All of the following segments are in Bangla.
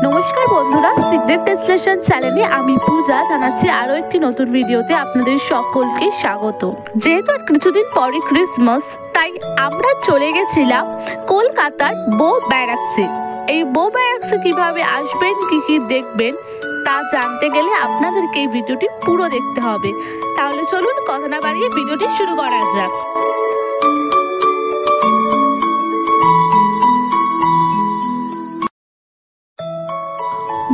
নমস্কার বন্ধুরা, সিক্রেট ডেস্টিনেশন চ্যানেলে আমি পূজা জানাচ্ছি আরো একটি নতুন ভিডিওতে আপনাদের সকলকে স্বাগত। যেহেতু আর কিছুদিন পরে ক্রিসমাস, তাই আমরা চলে গেছিলাম কলকাতার বো ব্যারাকসে। এই বো ব্যারাকসে কিভাবে আসবেন, কি কি দেখবেন তা জানতে গেলে আপনাদেরকে এই ভিডিওটি পুরো দেখতে হবে। তাহলে চলুন কথা না বাড়িয়ে ভিডিওটি শুরু করা যাক।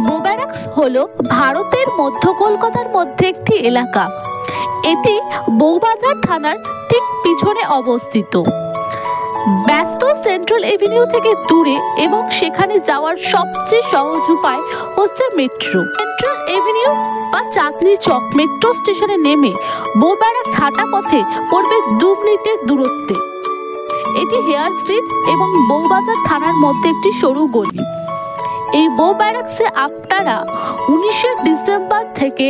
বো ব্যারাকস হলো ভারতের মধ্য কলকাতার মধ্যে একটি এলাকা। এটি বউবাজার থানার ঠিক পিছনে অবস্থিত। ব্যস্ত সেন্ট্রাল এভিনিউ থেকে দূরে এবং সেখানে যাওয়ার সবচেয়ে সহজ উপায় হচ্ছে মেট্রো। সেন্ট্রাল এভিনিউ বা চাঁদনি চক মেট্রো স্টেশনে নেমে বো ব্যারাকস হাঁটা পথে পড়বে 2 মিনিটের দূরত্বে। এটি হেয়ার স্ট্রিট এবং বউবাজার থানার মধ্যে একটি সরু গলি। এই বো ব্যারাকসে আপনারা 19 ডিসেম্বর থেকে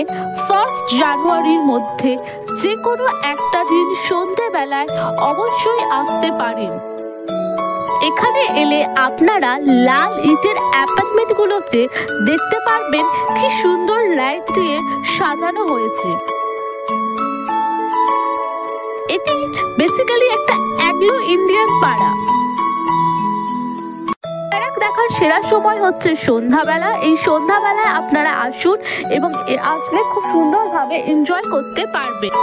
1 জানুয়ারির মধ্যে যে কোনো একটা দিন সন্ধ্যেবেলায় অবশ্যই আসতে পারেন। এখানে এলে আপনারা লাল ইটের অ্যাপার্টমেন্টগুলোতে দেখতে পারবেন কি সুন্দর লাইট দিয়ে সাজানো হয়েছে। এটি বেসিক্যালি একটা অ্যাংলো ইন্ডিয়ান পাড়া। দেখার সেরা সময় হচ্ছে সন্ধ্যাবেলা। এই সন্ধ্যাবেলায় আপনারা আসুন এবং আসলে খুব সুন্দরভাবে এনজয় করতে পারবেন।